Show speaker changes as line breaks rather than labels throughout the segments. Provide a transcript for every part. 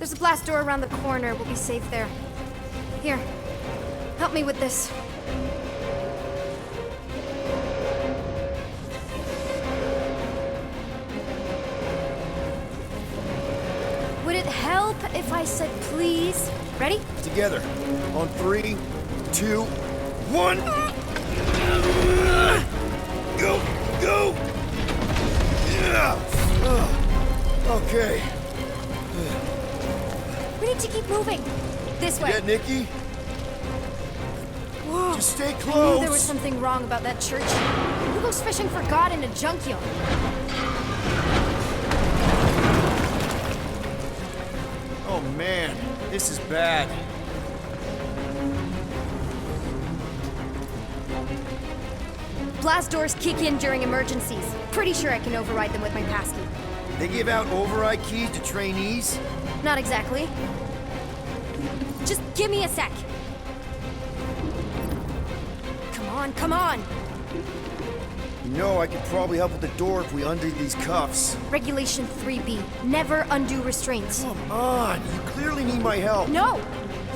There's a blast door around the corner. We'll be safe there. Here, help me with this. Would it help if I said please? Ready?
Together. On 3, 2, 1. Go! Go! Okay.
We need to keep moving. This way.
Get Nikki?
Whoa.
Just stay
I knew
close.
there was something wrong about that church. Who goes fishing for God in a junkyard?
Oh man, this is bad.
Blast doors kick in during emergencies. Pretty sure I can override them with my passkey.
They give out override keys to trainees?
Not exactly. Just give me a sec. Come on, come on!
You know, I could probably help with the door if we undo these cuffs.
Regulation 3B. Never undo restraints.
Come on, you clearly need my help.
No!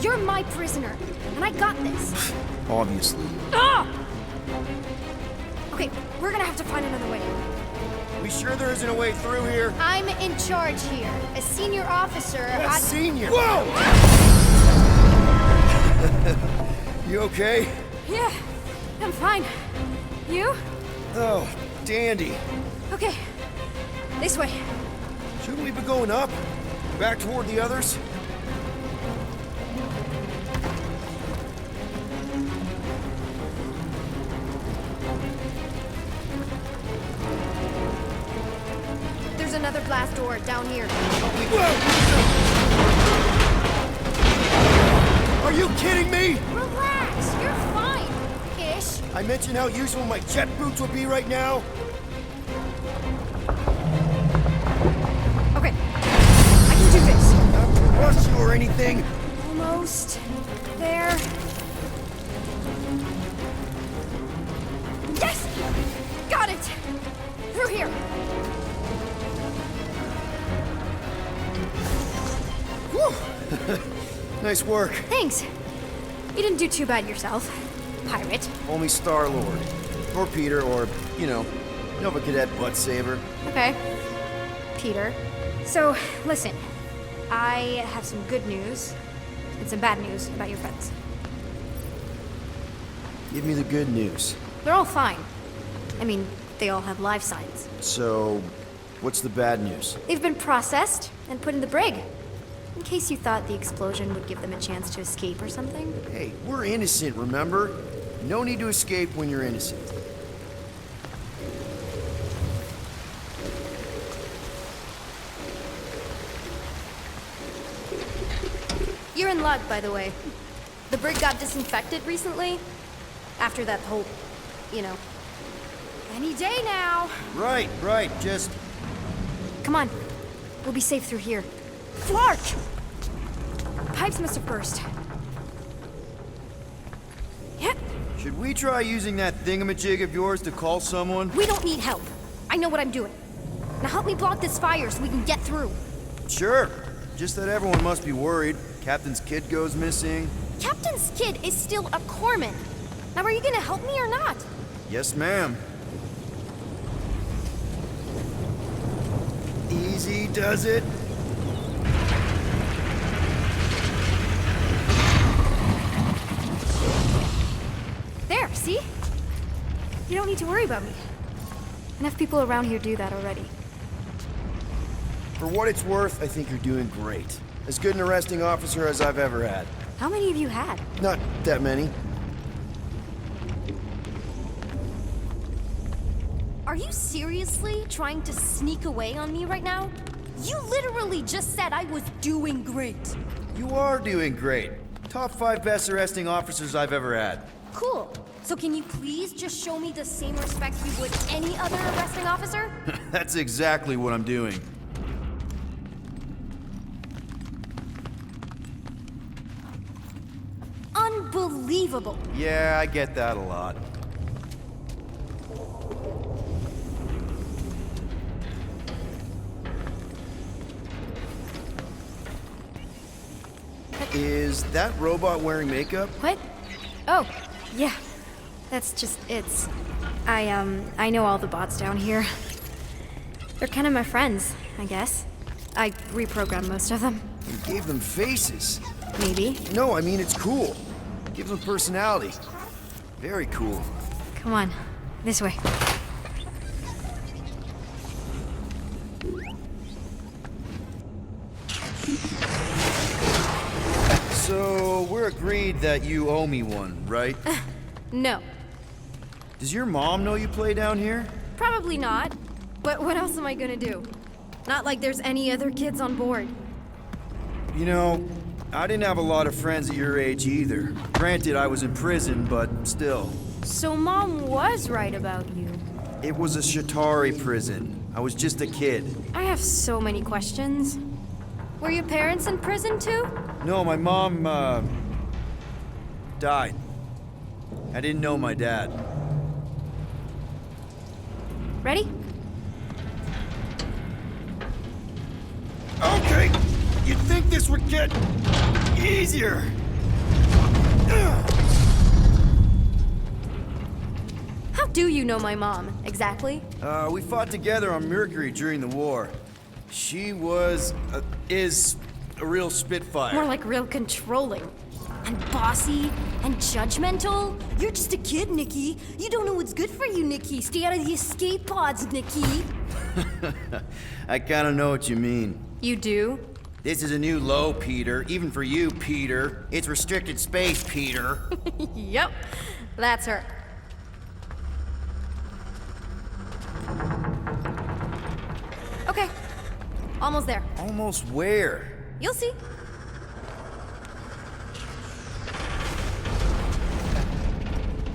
You're my prisoner, and I got this.
Obviously.
Ah! Okay, we're gonna have to find another way.
We sure there isn't a way through here?
I'm in charge here. As senior officer, I...
Senior! Whoa! You okay?
Yeah, I'm fine. You?
Oh, dandy.
Okay, this way.
Shouldn't we be going up? Back toward the others?
There's another blast door down here.
Are you kidding me?
Relax, you're fine. Ish.
I mentioned how useful my jet boots would be right now.
Okay, I can do this.
Not to rush you or anything.
Almost there. Yes! Got it! Through here.
Whew. Nice work.
Thanks. You didn't do too bad yourself, pirate.
Only Star-Lord. Or Peter, or, you know, Nova Cadet Butt Saver.
Okay. Peter. So, listen. I have some good news and some bad news about your friends.
Give me the good news.
They're all fine. I mean, they all have life signs.
So, what's the bad news?
They've been processed and put in the brig. In case you thought the explosion would give them a chance to escape or something.
Hey, we're innocent, remember? No need to escape when you're innocent.
You're in luck, by the way. The brig got disinfected recently. After that whole, you know, any day now.
Right, just...
Come on. We'll be safe through here. Flark! Pipes must have burst. Yeah.
Should we try using that thingamajig of yours to call someone?
We don't need help. I know what I'm doing. Now help me block this fire so we can get through.
Sure. Just that everyone must be worried. Captain's kid goes missing.
Captain's kid is still a corpsman. Now are you gonna help me or not?
Yes, ma'am. Easy does it.
There, see? You don't need to worry about me. Enough people around here do that already.
For what it's worth, I think you're doing great. As good an arresting officer as I've ever had.
How many have you had?
Not that many.
Are you seriously trying to sneak away on me right now? You literally just said I was doing great.
You are doing great. Top 5 best arresting officers I've ever had.
Cool. So can you please just show me the same respect you would any other arresting officer?
That's exactly what I'm doing.
Unbelievable.
Yeah, I get that a lot. Is that robot wearing makeup?
What? Oh, yeah. That's just it's. I know all the bots down here. They're kind of my friends, I guess. I reprogrammed most of them.
You gave them faces.
Maybe.
No, I mean, it's cool. Gives them personality. Very cool.
Come on, this way.
So, we're agreed that you owe me one, right?
No,
Does your mom know you play down here?
probably not. But what else am I gonna do? Not like there's any other kids on board.
You know, I didn't have a lot of friends at your age either. Granted, I was in prison, but still.
So Mom was right about you.
It was a Shatari prison. I was just a kid.
I have so many questions. Were your parents in prison too?
No, my mom, died. I didn't know my dad.
Ready?
Okay, you'd think this would get easier.
How do you know my mom, exactly?
We fought together on Mercury during the war. She was, is a real spitfire.
More like real controlling. And bossy and judgmental. You're just a kid, Nikki. You don't know what's good for you, Nikki. Stay out of the escape pods, Nikki.
I kinda know what you mean.
You do?
This is a new low, Peter. Even for you, Peter. It's restricted space, Peter.
Yep, that's her. Okay, almost there.
Almost where?
You'll see.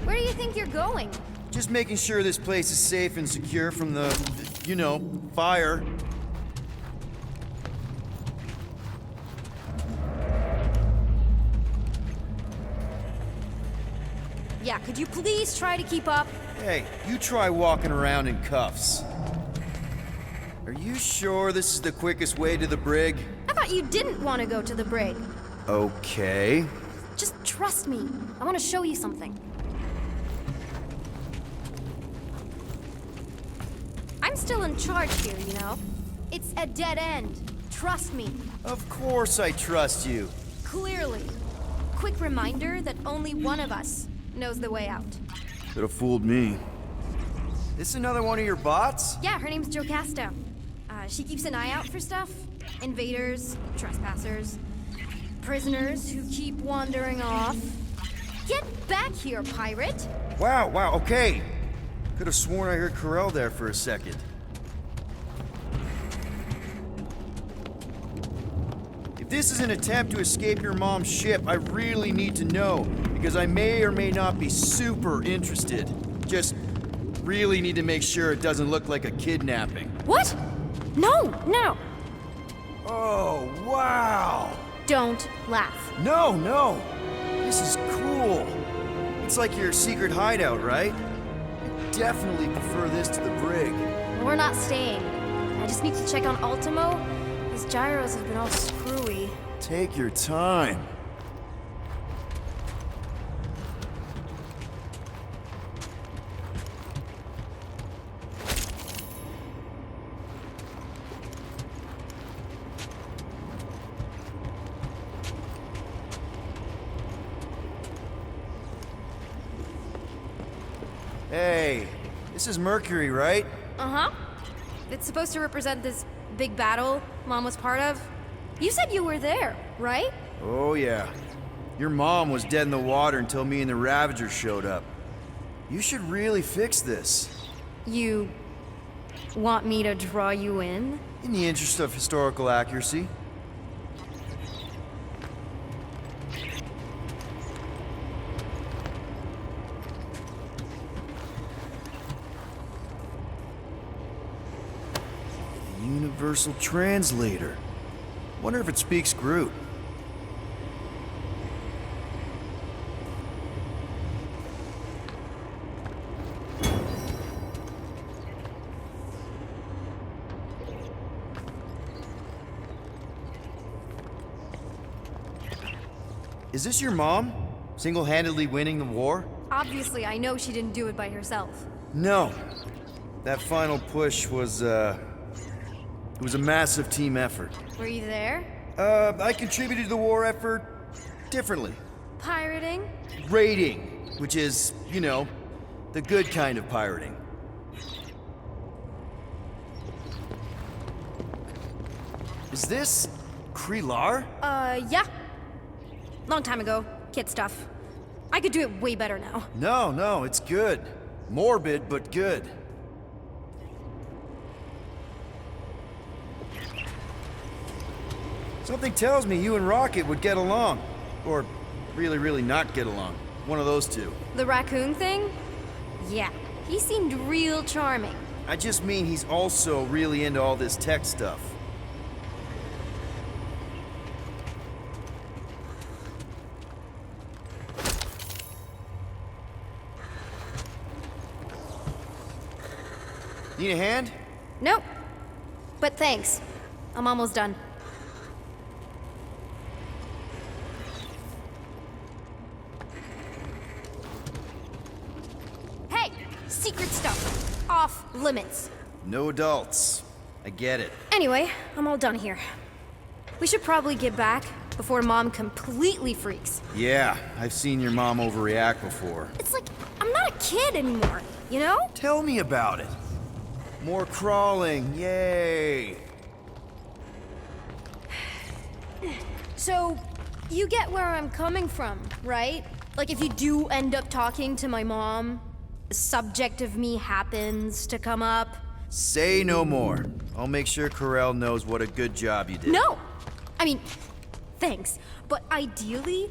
Where do you think you're going?
Just making sure this place is safe and secure from the, you know, fire.
Yeah, could you please try to keep up?
Hey, you try walking around in cuffs. Are you sure this is the quickest way to the brig?
I thought you didn't want to go to the brig.
Okay.
Just trust me. I want to show you something. I'm still in charge here, you know? It's a dead end. Trust me.
Of course I trust you.
Clearly. Quick reminder that only one of us knows the way out.
Could have fooled me. This another one of your bots?
Yeah, her name's Jocasta. She keeps an eye out for stuff. Invaders, trespassers, prisoners who keep wandering off. Get back here, pirate!
Wow, okay. Could have sworn I heard Carell there for a second. If this is an attempt to escape your mom's ship, I really need to know, because I may or may not be super interested. Just really need to make sure it doesn't look like a kidnapping.
What? No!
Oh, wow!
Don't laugh.
No! This is cool. It's like your secret hideout, right? I definitely prefer this to the brig.
We're not staying. I just need to check on Ultimo. His gyros have been all screwy.
Take your time. Hey, this is Mercury, right?
Uh-huh. It's supposed to represent this big battle Mom was part of. You said you were there, right?
Oh, yeah. Your mom was dead in the water until me and the Ravagers showed up. You should really fix this.
You want me to draw you in?
In the interest of historical accuracy. The Universal Translator. Wonder if it speaks Groot. Is this your mom? Single-handedly winning the war?
Obviously, I know she didn't do it by herself.
No. That final push was, it was a massive team effort.
Were you there?
I contributed to the war effort differently.
Pirating?
Raiding, which is, you know, the good kind of pirating. Is this Krelar?
Yeah. Long time ago. Kid stuff. I could do it way better now.
No, it's good. Morbid, but good. Something tells me you and Rocket would get along. Or really, really not get along. One of those two.
The raccoon thing? Yeah. He seemed real charming.
I just mean he's also really into all this tech stuff. Need a hand?
Nope. But thanks. I'm almost done. Hey! Secret stuff. Off limits.
No adults. I get it.
Anyway, I'm all done here. We should probably get back before Mom completely freaks.
Yeah, I've seen your mom overreact before.
It's like, I'm not a kid anymore, you know?
Tell me about it. More crawling, yay!
So, you get where I'm coming from, right? Like, if you do end up talking to my mom, the subject of me happens to come up.
Say no more. I'll make sure Corell knows what a good job you did.
No! I mean, thanks. But ideally,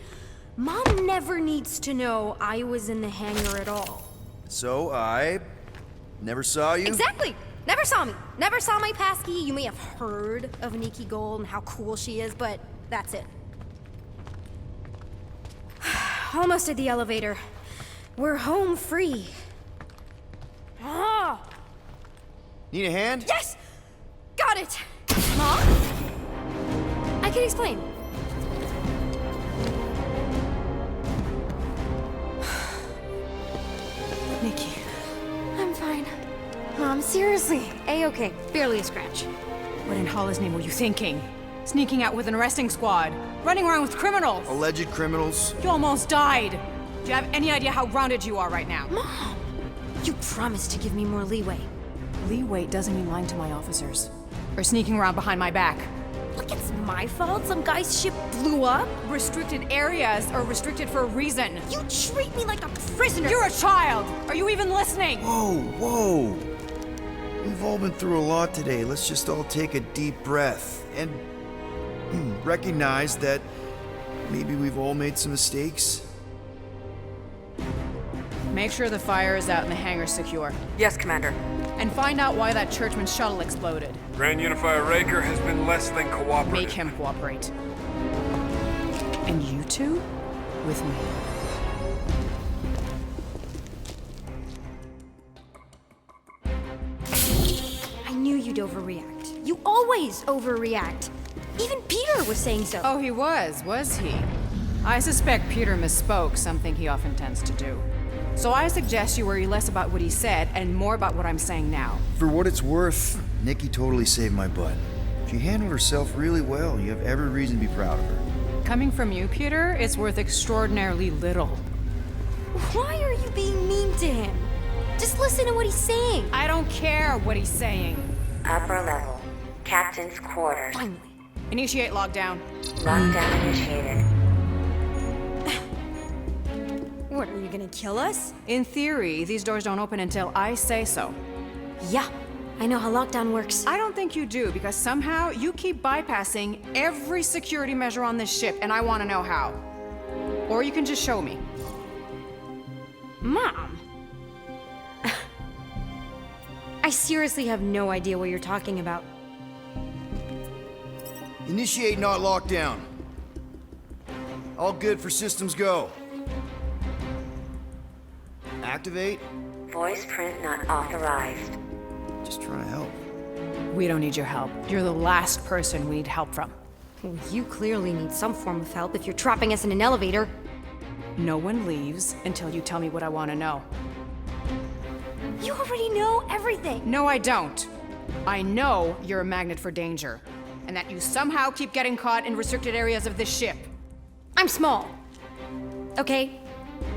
Mom never needs to know I was in the hangar at all.
So I never saw you?
Exactly! Never saw me. Never saw my passkey. You may have heard of Nikki Gold and how cool she is, but that's it. Almost at the elevator. We're home free. Ah!
Need a hand?
Yes! Got it! Mom? I can explain.
Nikki.
I'm fine. Mom, seriously. A-okay. Barely a scratch.
What in Hollis' name were you thinking? Sneaking out with an arresting squad? Running around with criminals?
Alleged criminals?
You almost died! Do you have any idea how grounded you are right now?
Mom! You promised to give me more leeway.
Leeway doesn't mean lying to my officers. Or sneaking around behind my back.
Look, it's my fault some guy's ship blew up.
Restricted areas are restricted for a reason.
You treat me like a prisoner!
You're a child! Are you even listening?
Whoa. We've all been through a lot today. Let's just all take a deep breath and recognize that maybe we've all made some mistakes.
Make sure the fire is out and the hangar's secure.
Yes, Commander.
And find out why that churchman's shuttle exploded.
Grand Unifier Raker has been less than cooperative.
Make him cooperate. And you two? With me.
I knew you'd overreact. You always overreact. Even Peter was saying so.
Oh, he was he? I suspect Peter misspoke, something he often tends to do. So I suggest you worry less about what he said and more about what I'm saying now.
For what it's worth, Nikki totally saved my butt. She handled herself really well. You have every reason to be proud of her.
Coming from you, Peter, it's worth extraordinarily little.
Why are you being mean to him? Just listen to what he's saying.
I don't care what he's saying.
Upper level. Captain's quarters.
Finally.
Initiate lockdown.
Lockdown initiated.
What, are you gonna kill us?
In theory, these doors don't open until I say so.
Yeah, I know how lockdown works.
I don't think you do, because somehow you keep bypassing every security measure on this ship, and I want to know how. Or you can just show me.
Mom! I seriously have no idea what you're talking about.
Initiate not lockdown. All good for systems go. Activate.
Voice print not authorized.
Just trying to help.
We don't need your help. You're the last person we need help from.
Well, you clearly need some form of help if you're trapping us in an elevator.
No one leaves until you tell me what I want to know.
You already know everything!
No, I don't. I know you're a magnet for danger, and that you somehow keep getting caught in restricted areas of this ship.
I'm small. Okay?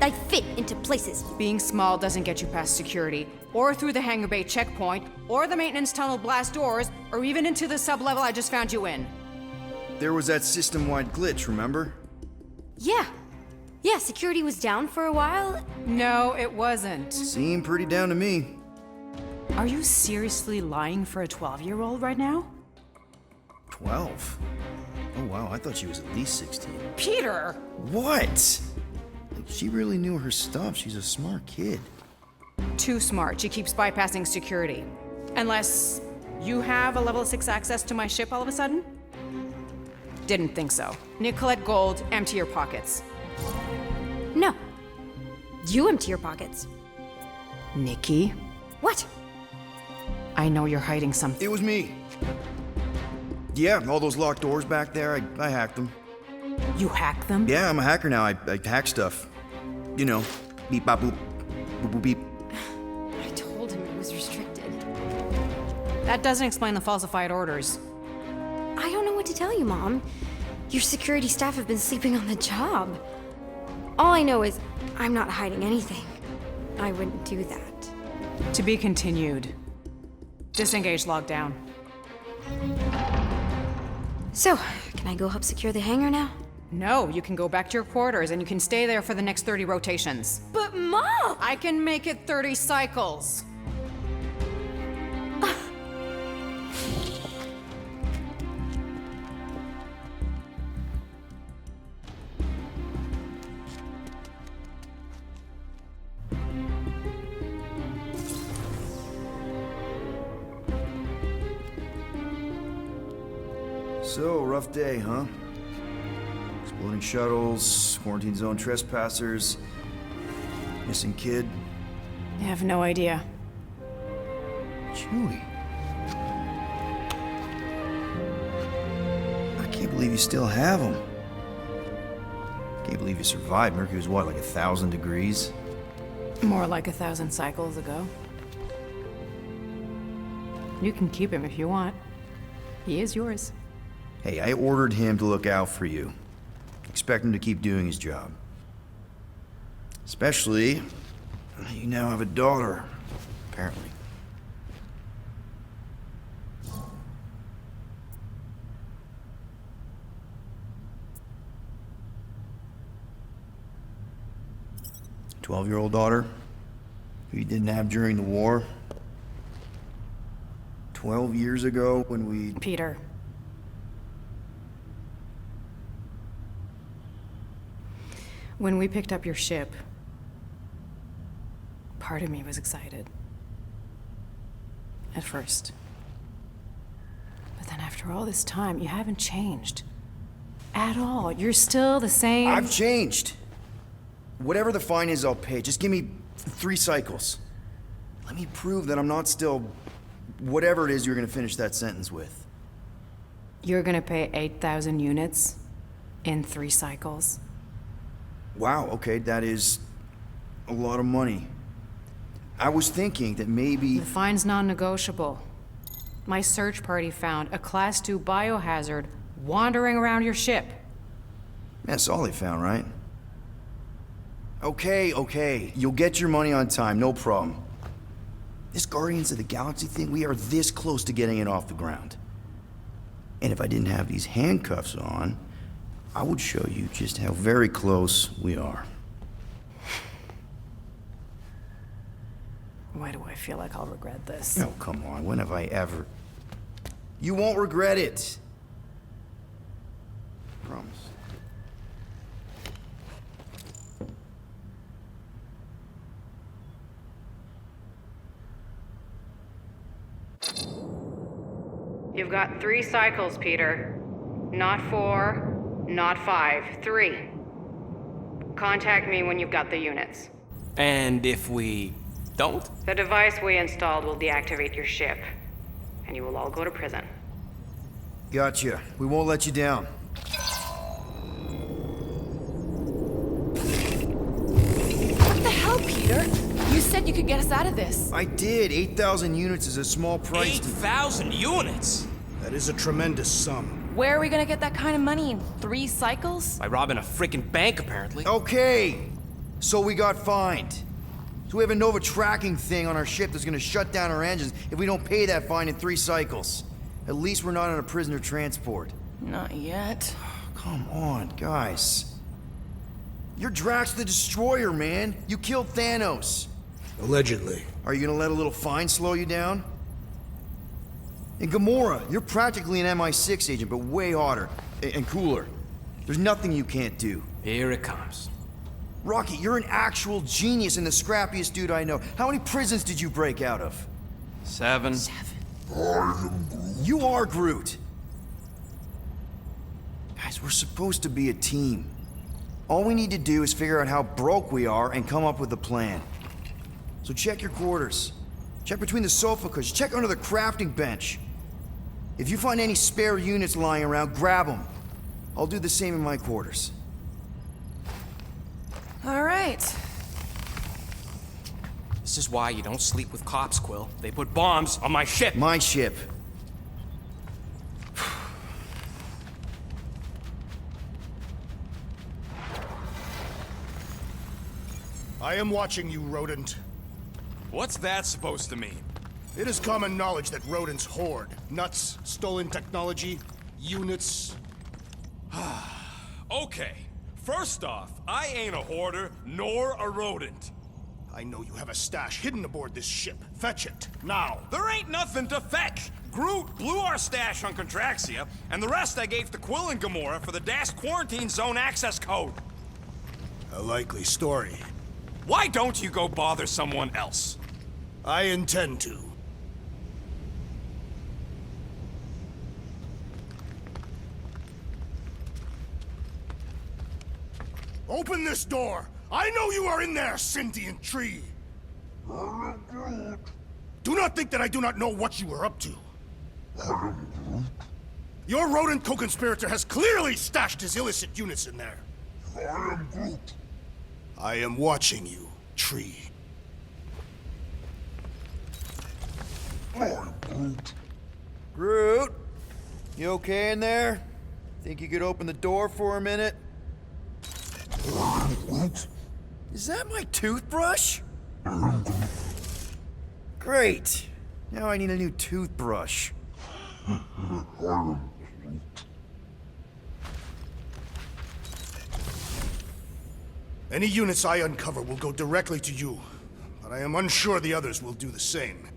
I fit into places.
Being small doesn't get you past security, or through the hangar bay checkpoint, or the maintenance tunnel blast doors, or even into the sub-level I just found you in.
There was that system-wide glitch, remember?
Yeah. Yeah, security was down for a while.
No, it wasn't.
Seemed pretty down to me.
Are you seriously lying for a 12-year-old right now?
12? Oh wow, I thought she was at least 16.
Peter!
What? She really knew her stuff. She's a smart kid.
Too smart. She keeps bypassing security. Unless you have a level 6 access to my ship all of a sudden? Didn't think so. Nicolette Gold, empty your pockets.
No. You empty your pockets.
Nikki,
What?
I know you're hiding something.
It was me. Yeah, all those locked doors back there, I hacked them.
You hack them?
Yeah, I'm a hacker now. I hack stuff. You know, beep bop boop, boop boop beep.
I told him it was restricted.
That doesn't explain the falsified orders.
I don't know what to tell you, Mom. Your security staff have been sleeping on the job. All I know is I'm not hiding anything. I wouldn't do that.
To be continued. Disengage lockdown.
So, can I go help secure the hangar now?
No, you can go back to your quarters and you can stay there for the next 30 rotations.
But Mom!
I can make it 30 cycles.
So, rough day, huh? Exploding shuttles, quarantine zone trespassers, missing kid.
I have no idea.
Chewie. I can't believe you still have him. Can't believe you survived. Mercury was what, like 1,000 degrees?
More like 1,000 cycles ago. You can keep him if you want. He is yours.
Hey, I ordered him to look out for you. Expect him to keep doing his job. Especially, you now have a daughter, apparently. A 12-year-old daughter who you didn't have during the war. 12 years ago when we...
Peter. When we picked up your ship, part of me was excited. At first. But then after all this time, you haven't changed. At all. You're still the same.
I've changed. Whatever the fine is, I'll pay. Just give me 3 cycles. Let me prove that I'm not still... whatever it is you're gonna finish that sentence with.
You're gonna pay 8,000 units in 3 cycles.
Wow, okay, that is a lot of money. I was thinking that maybe...
The fine's non-negotiable. My search party found a Class 2 biohazard wandering around your ship.
That's all they found, right? Okay. You'll get your money on time, no problem. This Guardians of the Galaxy thing, we are this close to getting it off the ground. And if I didn't have these handcuffs on, I would show you just how very close we are.
Why do I feel like I'll regret this?
Oh, come on, when have I ever... You won't regret it. Promise.
You've got 3 cycles, Peter. Not 4, not 5, 3. Contact me when you've got the units.
And if we don't?
The device we installed will deactivate your ship, and you will all go to prison.
Gotcha. We won't let you down.
Raider. You said you could get us out of this.
I did. 8,000 units is a small price.
8,000 units?
That is a tremendous sum.
Where are we gonna get that kind of money in 3 cycles?
By robbing a freaking bank, apparently.
Okay, so we got fined. So we have a Nova tracking thing on our ship that's gonna shut down our engines if we don't pay that fine in 3 cycles. At least we're not on a prisoner transport.
Not yet.
Come on, guys. You're Drax the Destroyer, man. You killed Thanos.
Allegedly.
Are you gonna let a little fine slow you down? And Gamora, you're practically an MI6 agent, but way hotter and cooler. There's nothing you can't do.
Here it comes.
Rocky, you're an actual genius and the scrappiest dude I know. How many prisons did you break out of?
7.
You are Groot. Guys, we're supposed to be a team. All we need to do is figure out how broke we are and come up with a plan. So check your quarters. Check between the sofa cushions. Check under the crafting bench. If you find any spare units lying around, grab them. I'll do the same in my quarters.
All right.
This is why you don't sleep with cops, Quill. They put bombs on my ship.
My ship.
I am watching you, rodent.
What's that supposed to mean?
It is common knowledge that rodents hoard nuts, stolen technology, units.
Okay, first off, I ain't a hoarder nor a rodent.
I know you have a stash hidden aboard this ship. Fetch it, now.
There ain't nothing to fetch. Groot blew our stash on Contraxia, and the rest I gave to Quill and Gamora for the DAS quarantine zone access code.
A likely story.
Why don't you go bother someone else?
I intend to. Open this door! I know you are in there, sentient tree! Do not think that I do not know what you are up to. Your rodent co-conspirator has clearly stashed his illicit units in there. I am watching you, tree.
Groot, you okay in there? Think you could open the door for a minute? Is that my toothbrush? Great. Now I need a new toothbrush.
Any units I uncover will go directly to you, but I am unsure the others will do the same.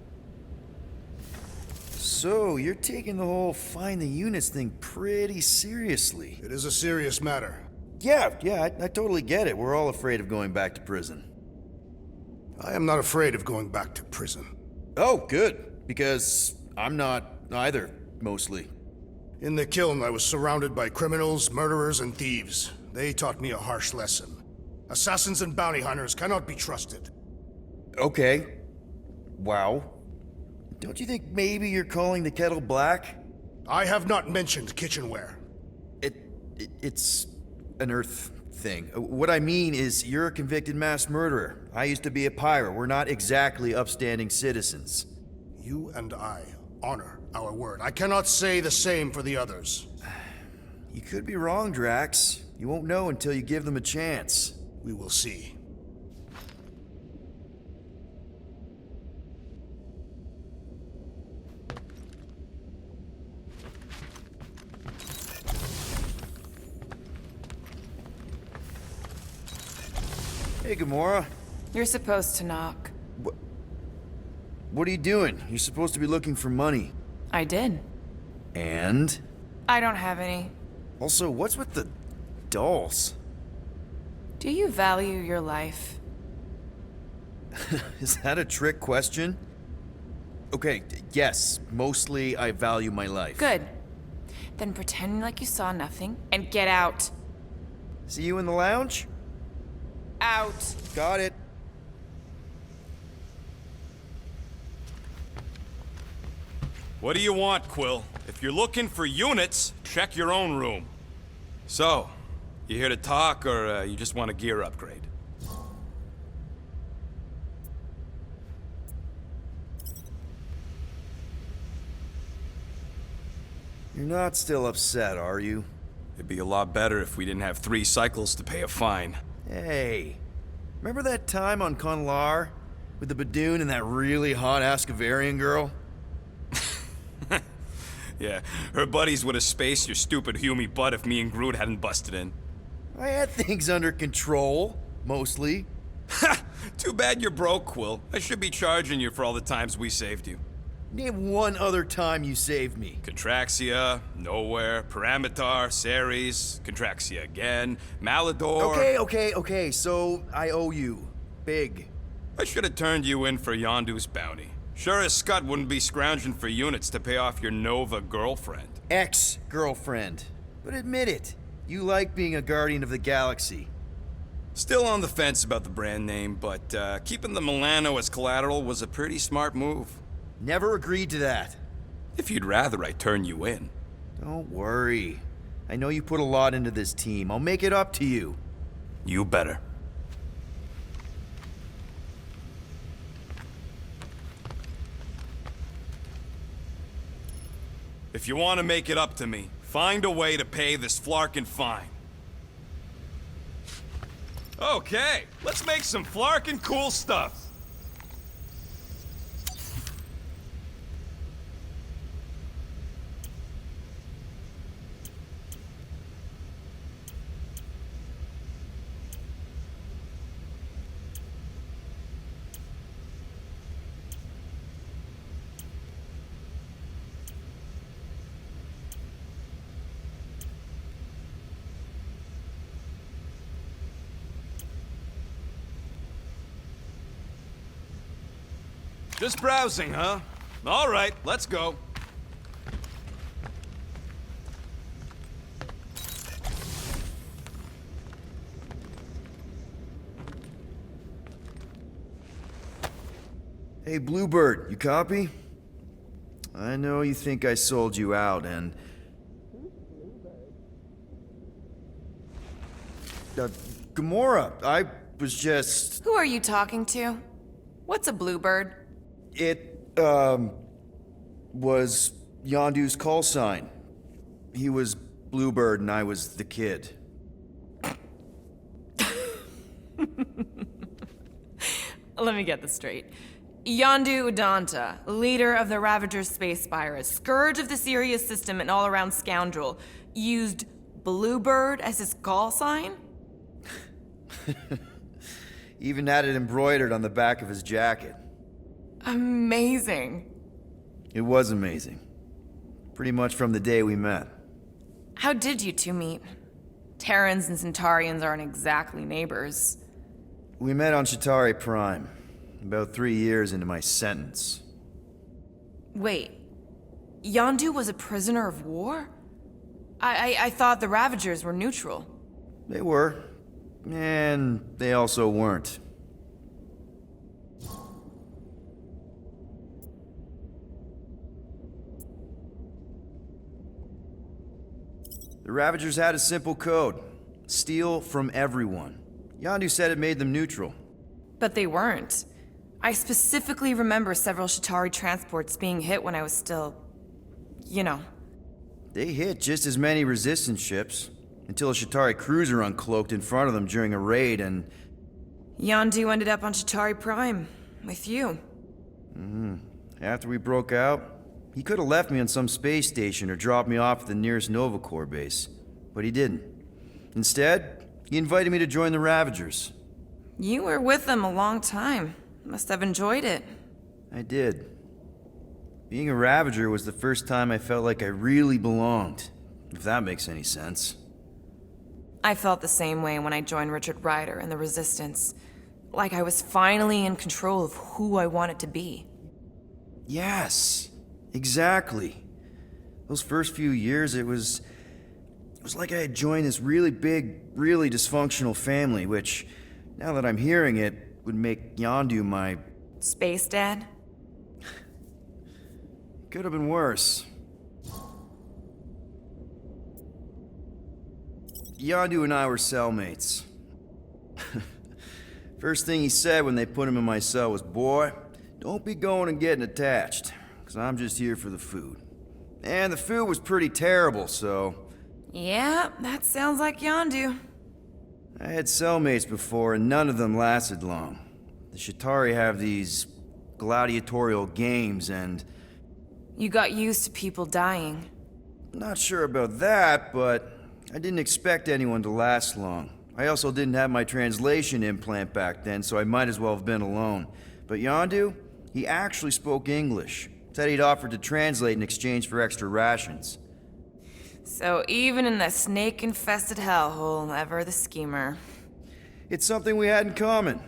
So, you're taking the whole find the units thing pretty seriously.
It is a serious matter.
Yeah, I totally get it. We're all afraid of going back to prison.
I am not afraid of going back to prison.
Oh, good. Because I'm not either, mostly.
In the kiln, I was surrounded by criminals, murderers, and thieves. They taught me a harsh lesson. Assassins and bounty hunters cannot be trusted.
Okay. Wow. Don't you think maybe you're calling the kettle black?
I have not mentioned kitchenware.
It's an Earth thing. What I mean is, you're a convicted mass murderer. I used to be a pirate. We're not exactly upstanding citizens.
You and I honor our word. I cannot say the same for the others.
You could be wrong, Drax. You won't know until you give them a chance.
We will see.
Hey, Gamora.
You're supposed to knock.
What are you doing? You're supposed to be looking for money.
I did.
And?
I don't have any.
Also, what's with the dolls?
Do you value your life?
Is that a trick question? Okay, yes, mostly I value my life.
Good. Then pretend like you saw nothing and get out.
See you in the lounge?
Out.
Got it.
What do you want, Quill? If you're looking for units, check your own room. So, you here to talk, or you just want a gear upgrade?
You're not still upset, are you?
It'd be a lot better if we didn't have 3 cycles to pay a fine.
Hey, remember that time on Conlar? With the Badoon and that really hot Ascavarian girl?
Yeah, her buddies would have spaced your stupid Humy butt if me and Groot hadn't busted in.
I had things under control, mostly.
Ha! Too bad you're broke, Quill. I should be charging you for all the times we saved you.
Name one other time you saved me.
Contraxia, Nowhere, Paramitar, Ceres, Contraxia again, Malador...
Okay, so I owe you. Big.
I should have turned you in for Yondu's bounty. Sure as Scott wouldn't be scrounging for units to pay off your Nova girlfriend.
Ex-girlfriend. But admit it, you like being a Guardian of the Galaxy.
Still on the fence about the brand name, but keeping the Milano as collateral was a pretty smart move.
Never agreed to that.
If you'd rather I turn you in.
Don't worry. I know you put a lot into this team. I'll make it up to you.
You better. If you want to make it up to me, find a way to pay this Flarkin fine. Okay, let's make some Flarkin cool stuff. Just browsing, huh? All right, let's go.
Hey, Bluebird, you copy? I know you think I sold you out, and... Gamora, I was just...
Who are you talking to? What's a bluebird?
It, was Yondu's call sign. He was Bluebird and I was the kid.
Let me get this straight. Yondu Udanta, leader of the Ravager's space virus, scourge of the Sirius system and all-around scoundrel, used Bluebird as his call sign?
Even had it embroidered on the back of his jacket.
Amazing.
It was amazing. Pretty much from the day we met.
How did you two meet? Terrans and Centaurians aren't exactly neighbors.
We met on Chitauri Prime, about 3 years into my sentence.
Wait, Yondu was a prisoner of war? I thought the Ravagers were neutral.
They were, and they also weren't. The Ravagers had a simple code. Steal from everyone. Yondu said it made them neutral.
But they weren't. I specifically remember several Chitauri transports being hit when I was still... you know.
They hit just as many resistance ships, until a Chitauri cruiser uncloaked in front of them during a raid and...
Yondu ended up on Chitauri Prime, with you.
After we broke out, he could have left me on some space station or dropped me off at the nearest Nova Corps base. But he didn't. Instead, he invited me to join the Ravagers.
You were with them a long time. Must have enjoyed it.
I did. Being a Ravager was the first time I felt like I really belonged, if that makes any sense.
I felt the same way when I joined Richard Ryder and the Resistance. Like I was finally in control of who I wanted to be.
Yes, exactly. Those first few years, it was like I had joined this really big, really dysfunctional family, which, now that I'm hearing it, would make Yondu my...
Space Dad?
Could have been worse. Yondu and I were cellmates. First thing he said when they put him in my cell was, "Boy, don't be going and getting attached, because I'm just here for the food." And the food was pretty terrible, so...
Yeah, that sounds like Yondu.
I had cellmates before, and none of them lasted long. The Shatari have these gladiatorial games, and...
You got used to people dying.
Not sure about that, but I didn't expect anyone to last long. I also didn't have my translation implant back then, so I might as well have been alone. But Yondu, he actually spoke English. Said he'd offered to translate in exchange for extra rations.
So even in that snake-infested hellhole, ever the schemer.
It's something we had in common.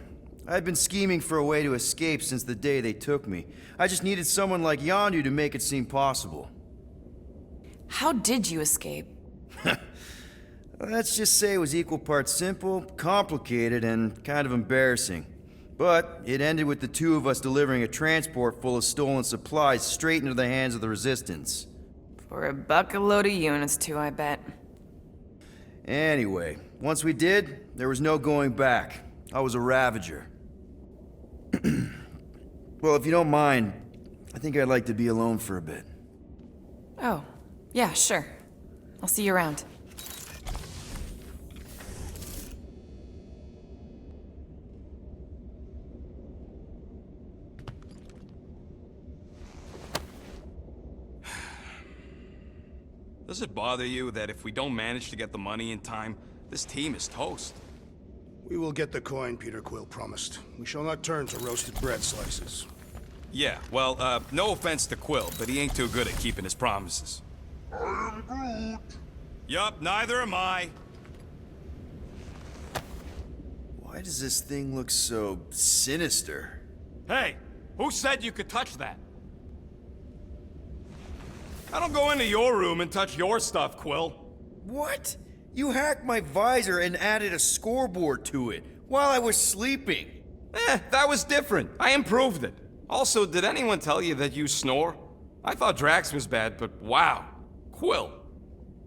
I'd been scheming for a way to escape since the day they took me. I just needed someone like Yondu to make it seem possible.
How did you escape?
Let's just say it was equal parts simple, complicated, and kind of embarrassing. But it ended with the two of us delivering a transport full of stolen supplies straight into the hands of the Resistance.
For a bucket load of units, too, I bet.
Anyway, once we did, there was no going back. I was a Ravager. Well, if you don't mind, I think I'd like to be alone for a bit.
Oh, yeah, sure. I'll see you around.
Does it bother you that if we don't manage to get the money in time, this team is toast?
We will get the coin Peter Quill promised. We shall not turn to roasted bread slices.
Yeah, well, no offense to Quill, but he ain't too good at keeping his promises. I am Groot. Yup, neither am I.
Why does this thing look so sinister?
Hey, who said you could touch that? I don't go into your room and touch your stuff, Quill.
What? You hacked my visor and added a scoreboard to it while I was sleeping.
That was different. I improved it. Also, did anyone tell you that you snore? I thought Drax was bad, but wow. Quill,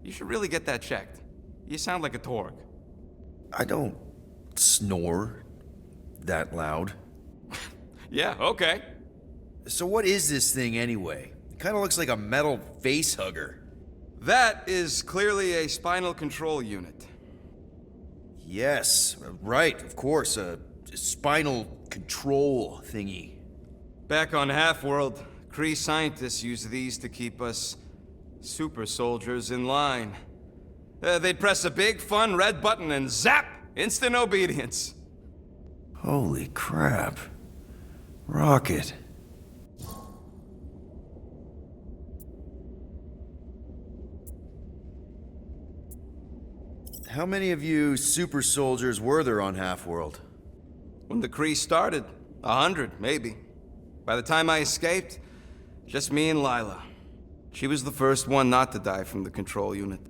you should really get that checked. You sound like a Torg.
I don't snore that loud.
Yeah, okay.
So what is this thing anyway? It kind of looks like a metal face hugger.
That is clearly a spinal control unit.
Yes, right, of course, a spinal control thingy.
Back on Half-World, Kree scientists use these to keep us super soldiers in line. They'd press a big, fun red button and zap! Instant obedience.
Holy crap. Rocket. How many of you super soldiers were there on Half-World?
When the Kree started, 100, maybe. By the time I escaped, just me and Lila. She was the first one not to die from the control unit.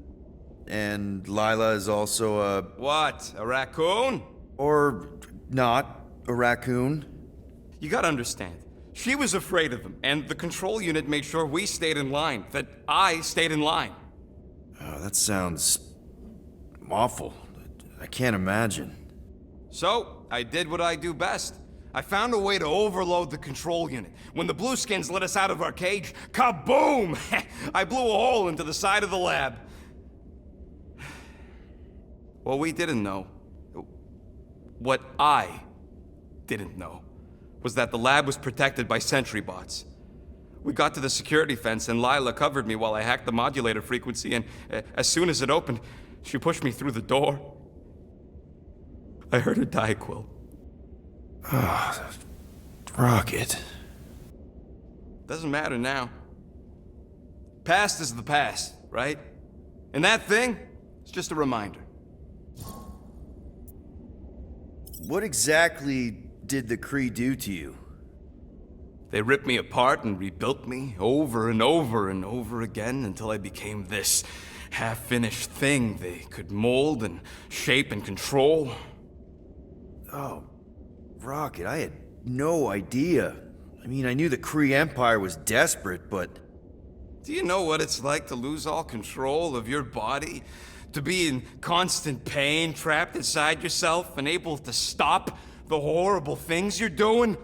And Lila is also a...
What, a raccoon?
Or not a raccoon?
You gotta understand, she was afraid of them, and the control unit made sure we stayed in line, that I stayed in line.
Oh, that sounds... awful. I can't imagine.
So, I did what I do best. I found a way to overload the control unit. When the Blueskins let us out of our cage, kaboom! I blew a hole into the side of the lab. What we didn't know, what I didn't know, was that the lab was protected by sentry bots. We got to the security fence and Lila covered me while I hacked the modulator frequency, and as soon as it opened, she pushed me through the door. I heard her die, Quill.
Ah, Rocket.
Doesn't matter now. Past is the past, right? And that thing, it's just a reminder.
What exactly did the Kree do to you?
They ripped me apart and rebuilt me over and over and over again until I became this half-finished thing they could mold and shape and control.
Oh, Rocket, I had no idea. I mean, I knew the Kree Empire was desperate, but...
Do you know what it's like to lose all control of your body? To be in constant pain, trapped inside yourself, unable to stop the horrible things you're doing?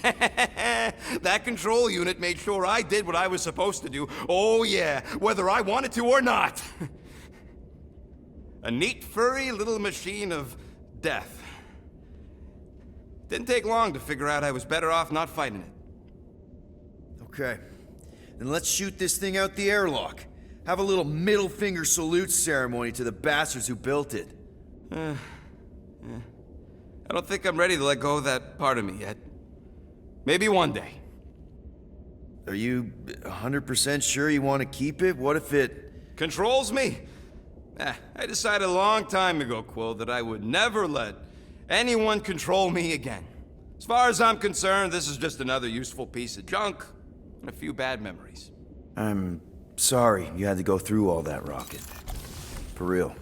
That control unit made sure I did what I was supposed to do. Oh yeah, whether I wanted to or not. A neat, furry little machine of death. Didn't take long to figure out I was better off not fighting it.
Okay. Then let's shoot this thing out the airlock. Have a little middle finger salute ceremony to the bastards who built it.
I don't think I'm ready to let go of that part of me yet. Maybe one day.
Are you 100% sure you want to keep it? What if it...
Controls me? I decided a long time ago, Quill, that I would never let anyone control me again. As far as I'm concerned, this is just another useful piece of junk and a few bad memories.
I'm sorry you had to go through all that, Rocket. For real.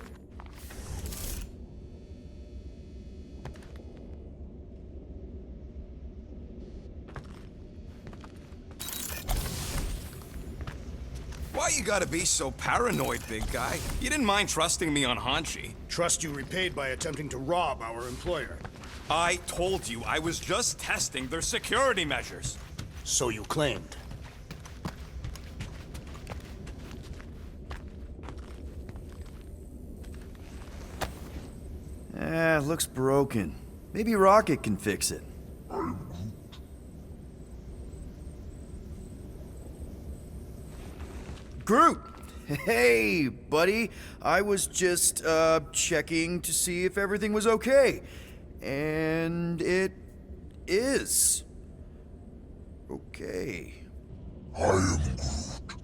Why you gotta be so paranoid, big guy? You didn't mind trusting me on Hanshi.
Trust you repaid by attempting to rob our employer.
I told you I was just testing their security measures.
So you claimed.
Looks broken. Maybe Rocket can fix it. Groot! Hey, buddy. I was just, checking to see if everything was okay. And it is. Okay.
I am Groot.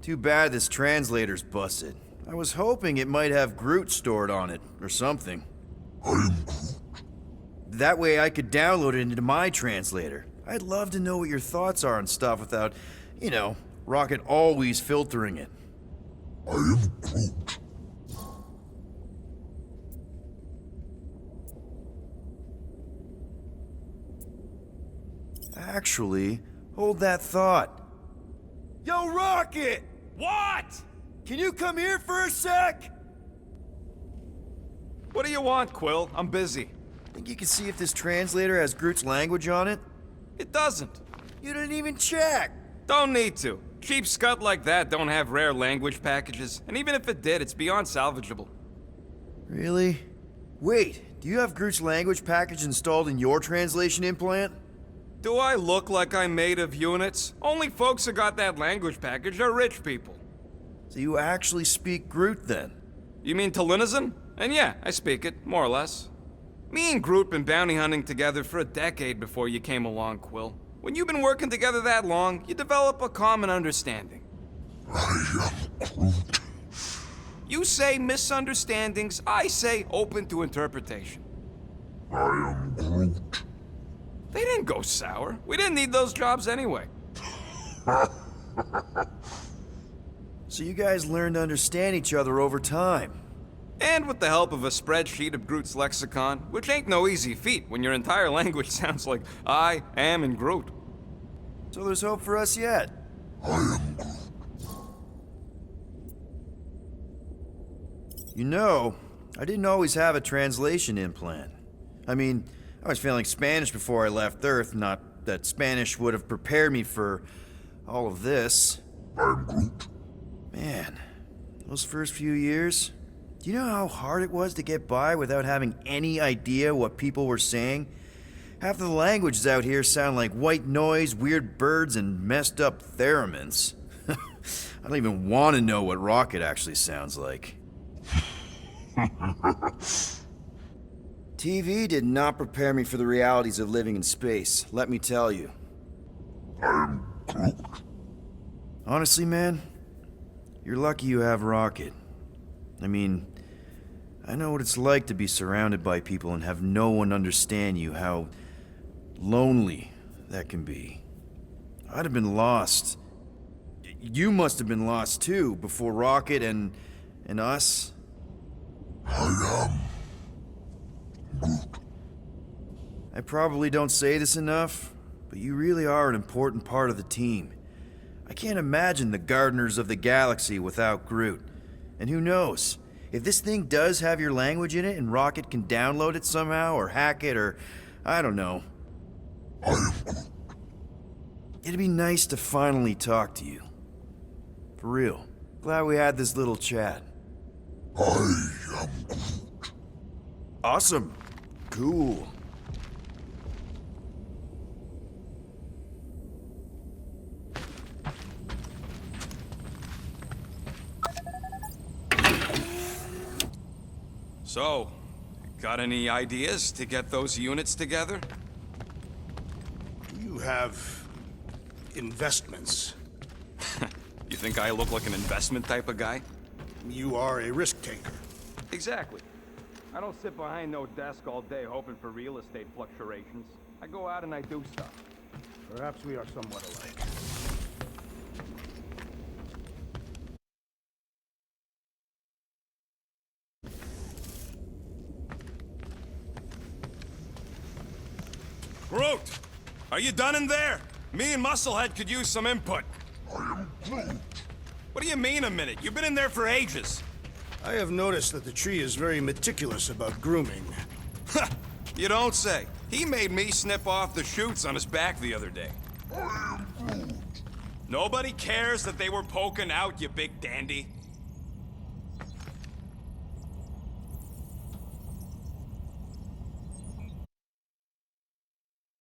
Too bad this translator's busted. I was hoping it might have Groot stored on it, or something.
I am Groot.
That way I could download it into my translator. I'd love to know what your thoughts are on stuff without, you know, Rocket always filtering it.
I am Groot.
Actually, hold that thought. Yo, Rocket!
What?
Can you come here for a sec?
What do you want, Quill? I'm busy.
Think you can see if this translator has Groot's language on it?
It doesn't.
You didn't even check!
Don't need to. Cheap scut like that don't have rare language packages, and even if it did, it's beyond salvageable.
Really? Wait, do you have Groot's language package installed in your translation implant?
Do I look like I'm made of units? Only folks who got that language package are rich people.
So you actually speak Groot then?
You mean Talinisan? And yeah, I speak it, more or less. Me and Groot been bounty hunting together for a decade before you came along, Quill. When you've been working together that long, you develop a common understanding.
I am Groot.
You say misunderstandings, I say open to interpretation.
I am Groot.
They didn't go sour. We didn't need those jobs anyway.
So you guys learned to understand each other over time.
And with the help of a spreadsheet of Groot's lexicon, which ain't no easy feat when your entire language sounds like I am in Groot.
So there's hope for us yet.
I am Groot.
You know, I didn't always have a translation implant. I mean, I was failing Spanish before I left Earth, not that Spanish would have prepared me for all of this.
I am Groot.
Man, those first few years, do you know how hard it was to get by without having any idea what people were saying? Half the languages out here sound like white noise, weird birds, and messed up theremins. I don't even want to know what Rocket actually sounds like. TV did not prepare me for the realities of living in space, let me tell you.
I am Groot.
Honestly, man, you're lucky you have Rocket. I mean, I know what it's like to be surrounded by people and have no one understand you, how lonely that can be. I'd have been lost. You must have been lost too, before Rocket and us.
I am Groot.
I probably don't say this enough, but you really are an important part of the team. I can't imagine the Gardeners of the Galaxy without Groot. And who knows? If this thing does have your language in it and Rocket can download it somehow or hack it or... I don't know.
I am Groot.
It'd be nice to finally talk to you. For real. Glad we had this little chat.
I am Groot.
Awesome. Cool.
So, got any ideas to get those units together?
You have investments.
You think I look like an investment type of guy?
You are a risk taker.
Exactly. I don't sit behind no desk all day hoping for real estate fluctuations. I go out and I do stuff.
Perhaps we are somewhat alike.
Groot! Are you done in there? Me and Musclehead could use some input.
I am Groot.
What do you mean a minute? You've been in there for ages.
I have noticed that the tree is very meticulous about grooming.
You don't say. He made me snip off the shoots on his back the other day.
I am Groot.
Nobody cares that they were poking out, you big dandy.